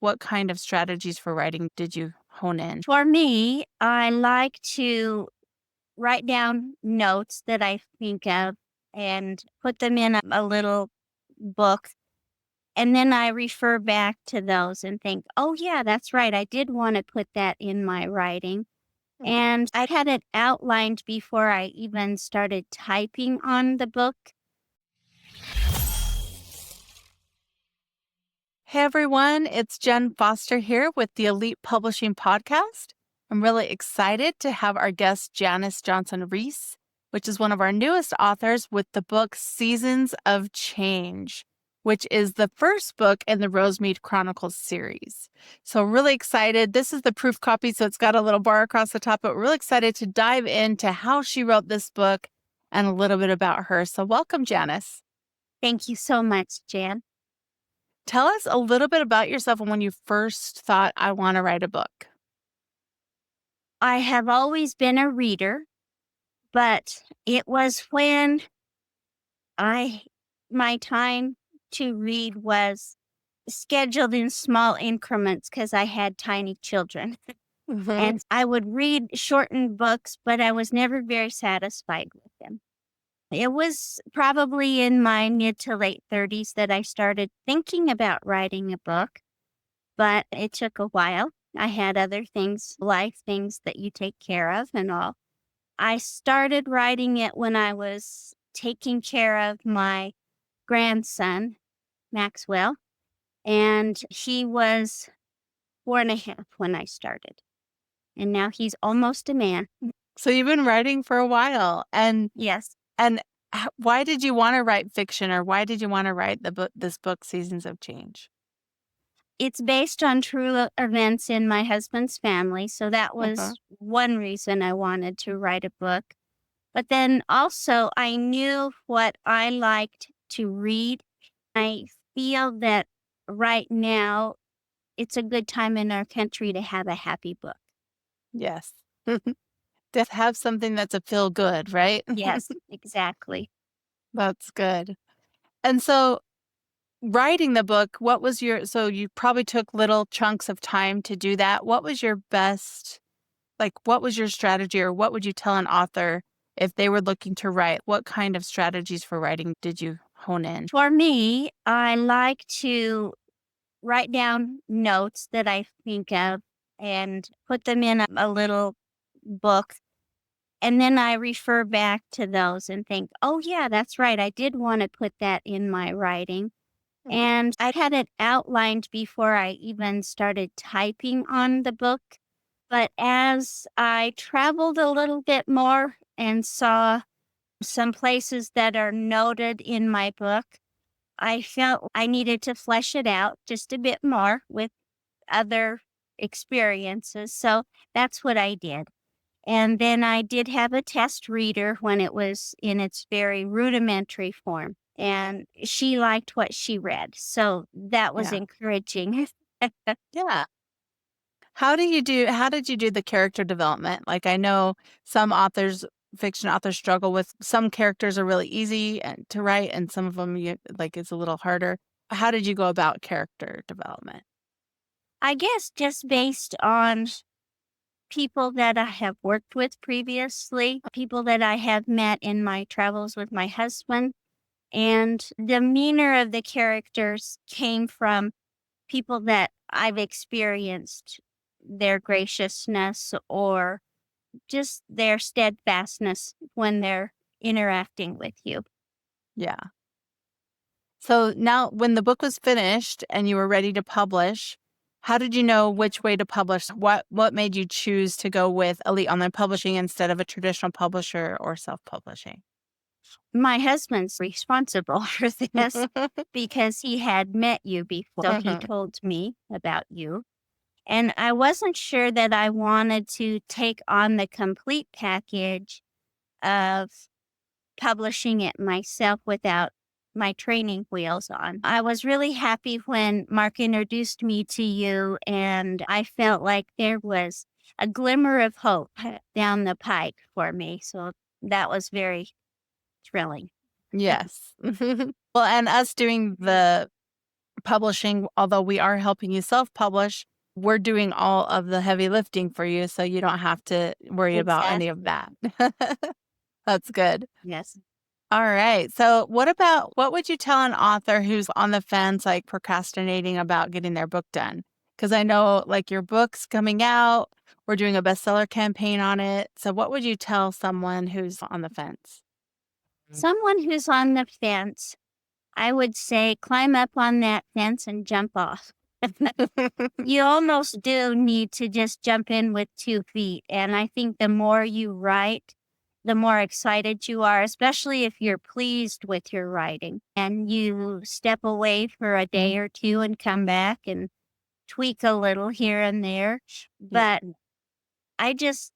what kind of strategies for writing did you hone in? For me, I like to write down notes that I think of and put them in a little book. And then I refer back to those and think, oh, yeah, that's right. I did want to put that in my writing. And I had it outlined before I even started typing on the book. Hey everyone, it's Jen Foster here with the Elite Publishing Podcast. I'm really excited to have our guest Janice Johnson Reese, which is one of our newest authors with the book Seasons of Change, which is the first book in the Rosemead Chronicles series. So really excited. This is the proof copy, so it's got a little bar across the top, but we're really excited to dive into how she wrote this book and a little bit about her. So welcome, Janice. Thank you so much, Jan. Tell us a little bit about yourself and when you first thought, I want to write a book. I have always been a reader, but it was when I my time to read was scheduled in small increments because I had tiny children. Mhm. And I would read shortened books, but I was never very satisfied with them. It was probably in my mid to late 30s that I started thinking about writing a book, but it took a while. I had other things, life things that you take care of and all. I started writing it when I was taking care of my grandson, Maxwell, and he was 4.5 when I started. And now he's almost a man. So you've been writing for a while, and Yes. and why did you want to write fiction, or why did you want to write this book, Seasons of Change? It's based on true events in my husband's family, so that Uh-huh. was one reason I wanted to write a book. But then also, I knew what I liked to read. I feel that right now, it's a good time in our country to have a happy book. Yes. To have something that's a feel good, right? Yes, exactly. That's good. And so writing the book, so you probably took little chunks of time to do that. What was your best, what was your strategy, or what would you tell an author if they were looking to write? What kind of strategies for writing did you hone in? For me, I like to write down notes that I think of and put them in a little book. And then I refer back to those and think, oh, yeah, that's right. I did want to put that in my writing. And I had it outlined before I even started typing on the book. But as I traveled a little bit more and saw some places that are noted in my book, I felt I needed to flesh it out just a bit more with other experiences. So that's what I did. And then I did have a test reader when it was in its very rudimentary form. And she liked what she read. So that was Yeah. encouraging. Yeah. How did you do the character development? Like, I know some fiction authors struggle with some characters are really easy to write, and some of them it's a little harder. How did you go about character development? I guess just based on people that I have worked with previously, people that I have met in my travels with my husband, and the demeanor of the characters came from people that I've experienced their graciousness or just their steadfastness when they're interacting with you. Yeah. So now, when the book was finished and you were ready to publish, how did you know which way to publish? What made you choose to go with Elite Online Publishing instead of a traditional publisher or self-publishing? My husband's responsible for this because he had met you before. So he Mhm. told me about you. And I wasn't sure that I wanted to take on the complete package of publishing it myself without my training wheels on. I was really happy when Mark introduced me to you, and I felt like there was a glimmer of hope down the pike for me. So that was very thrilling. Yes. Well, and us doing the publishing, although we are helping you self-publish, we're doing all of the heavy lifting for you, so you don't have to worry about any of Exactly. that. That's good. Yes. All right. So what would you tell an author who's on the fence, like procrastinating about getting their book done? Because I know like your book's coming out, we're doing a bestseller campaign on it. So what would you tell someone who's on the fence? Someone who's on the fence, I would say climb up on that fence and jump off. You almost do need to just jump in with 2 feet, and I think the more you write, the more excited you are, especially if you're pleased with your writing, and you step away for a day or 2 and come back and tweak a little here and there, Yeah. but I just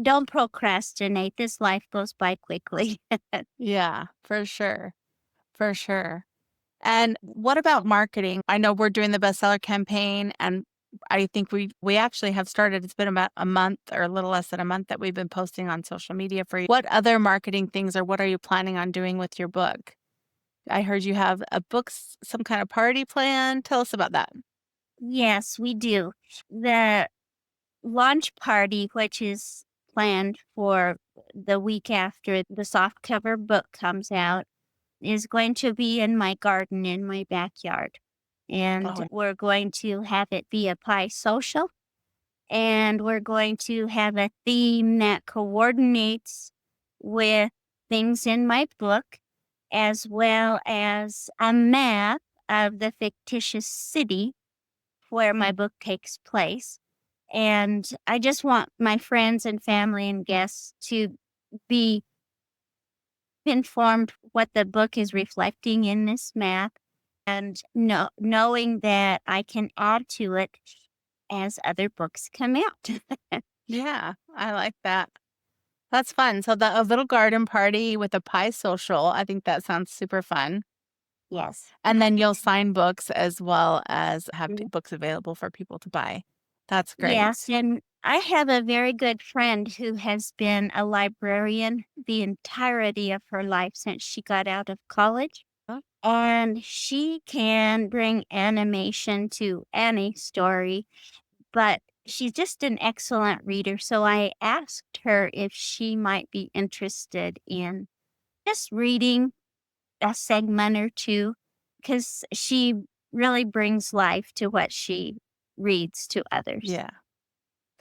don't procrastinate, this life goes by quickly. Yeah, for sure. For sure. And what about marketing? I know we're doing the bestseller campaign, and I think we actually have started. It's been about a month or a little less than a month that we've been posting on social media for you. What other marketing things or what are you planning on doing with your book? I heard you have a book, some kind of party plan. Tell us about that. Yes, we do. The launch party, which is planned for the week after the softcover book comes out, is going to be in my garden in my backyard. And Oh, we're going to have it be a pie social. And we're going to have a theme that coordinates with things in my book, as well as a map of the fictitious city where my book takes place. And I just want my friends and family and guests to be informed what the book is reflecting in this map and knowing that I can add to it as other books come out. yeah, I like that. That's fun. So a little garden party with a pie social. I think that sounds super fun. Yes. And then you'll sign books as well as have Mm. books available for people to buy. That's Yes, great. and I have a very good friend who has been a librarian the entirety of her life since she got out of college. Oh, And she can bring animation to any story, but she's just an excellent reader. So I asked her if she might be interested in just reading a segment or two because she really brings life to what she reads to others. yeah.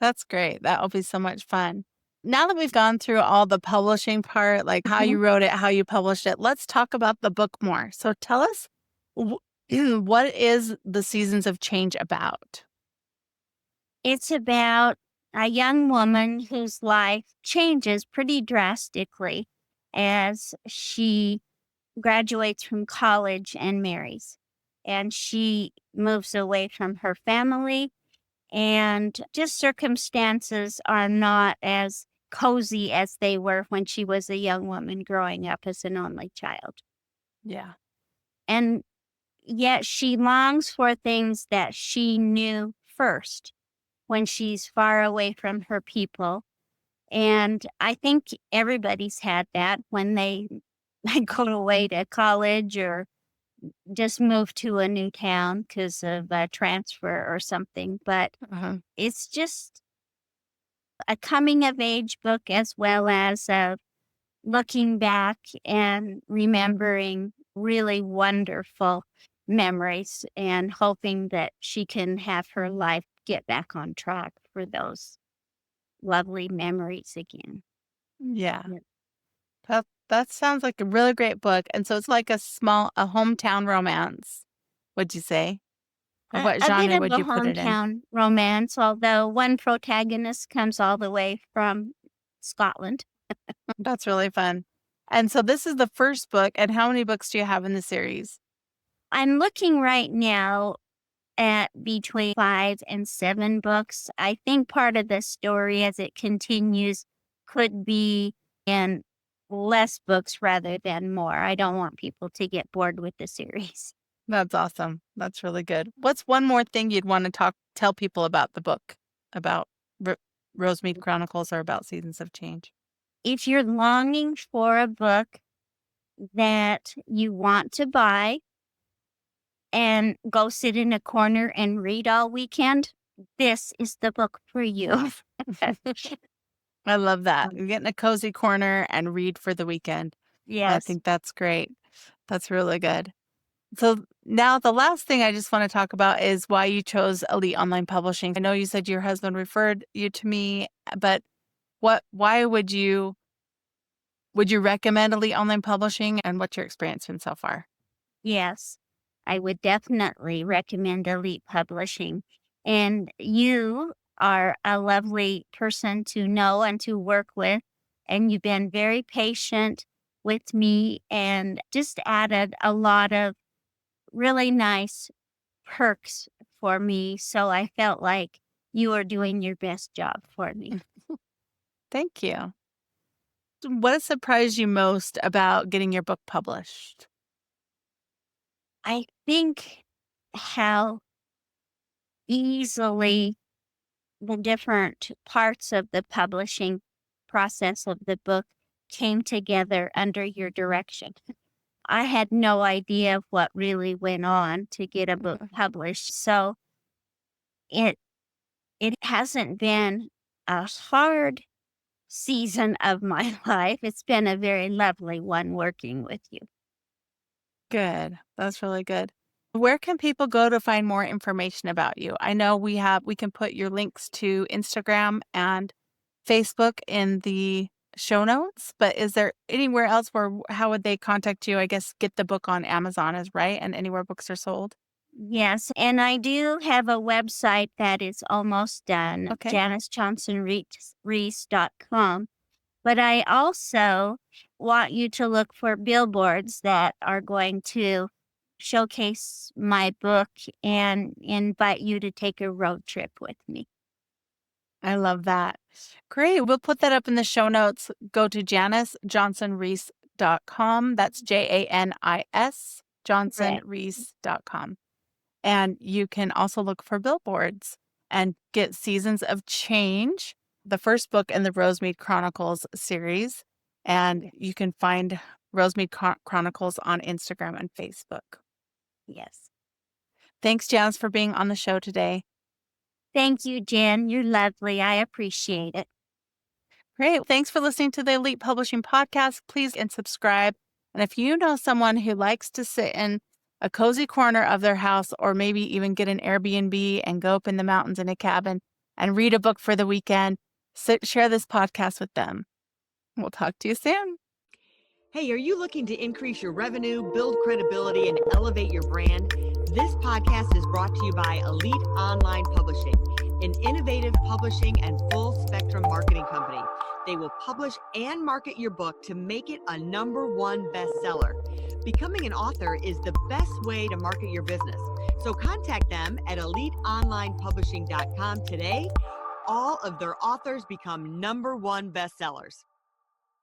That's great. That'll be so much fun. Now that we've gone through all the publishing part, like how Mhm. you wrote it, how you published it, let's talk about the book more. So tell us wh- what is the Seasons of Change about? It's about a young woman whose life changes pretty drastically as she graduates from college and marries. And she moves away from her family, and just circumstances are not as cozy as they were when she was a young woman growing up as an only child. Yeah. And yet she longs for things that she knew first when she's far away from her people. And I think everybody's had that when they go away to college or just moved to a new town because of a transfer or something, but Uh-huh. it's just a coming of age book as well as looking back and remembering really wonderful memories and hoping that she can have her life get back on track for those lovely memories again. Yeah. Yep. That sounds like a really great book. And so it's like a hometown romance, would you say? Or what A bit genre of would a you put it in? hometown romance, although one protagonist comes all the way from Scotland. That's really fun. And so this is the first book. And how many books do you have in the series? I'm looking right now at between 5 and 7 books. I think part of the story as it continues could be in less books rather than more. I don't want people to get bored with the series. That's awesome. That's really good. What's one more thing you'd want to tell people about the book, about Rosemead Chronicles or about Seasons of Change? If you're longing for a book that you want to buy and go sit in a corner and read all weekend, this is the book for you. I love that. You get in a cozy corner and read for the weekend. I Yes. think that's great. That's really good. So now the last thing I just want to talk about is why you chose Elite Online Publishing. I know you said your husband referred you to me, but why would you recommend Elite Online Publishing, and what's your experience been so far? Yes, I would definitely recommend Elite Publishing. And you are a lovely person to know and to work with. And you've been very patient with me and just added a lot of really nice perks for me. So I felt like you are doing your best job for me. Thank you. What has surprised you most about getting your book published? I think how easily the different parts of the publishing process of the book came together under your direction. I had no idea what really went on to get a book published. So it it hasn't been a hard season of my life. It's been a very lovely one working with you. Good. That's really good. Where can people go to find more information about you? I know we can put your links to Instagram and Facebook in the show notes, but is there anywhere else how would they contact you? I guess get the book on Amazon is right, and anywhere books are sold. Yes, and I do have a website that is almost done, Okay. JaniceJohnsonReese.com. But I also want you to look for billboards that are going to showcase my book and invite you to take a road trip with me. I love that. Great. We'll put that up in the show notes. Go to JaniceJohnsonReese.com. That's Janis Right. JohnsonReese.com. And you can also look for billboards and get Seasons of Change, the first book in the Rosemead Chronicles series. And you can find Rosemead Chronicles on Instagram and Facebook. Yes. Thanks, Janice, for being on the show today. Thank you, Jen. You're lovely. I appreciate it. Great. Thanks for listening to the Elite Publishing Podcast. Please and subscribe. And if you know someone who likes to sit in a cozy corner of their house, or maybe even get an Airbnb and go up in the mountains in a cabin and read a book for the weekend, share this podcast with them. We'll talk to you soon. Hey, are you looking to increase your revenue, build credibility, and elevate your brand? This podcast is brought to you by Elite Online Publishing, an innovative publishing and full spectrum marketing company. They will publish and market your book to make it a #1 bestseller. Becoming an author is the best way to market your business. So contact them at eliteonlinepublishing.com today. All of their authors become #1 bestsellers.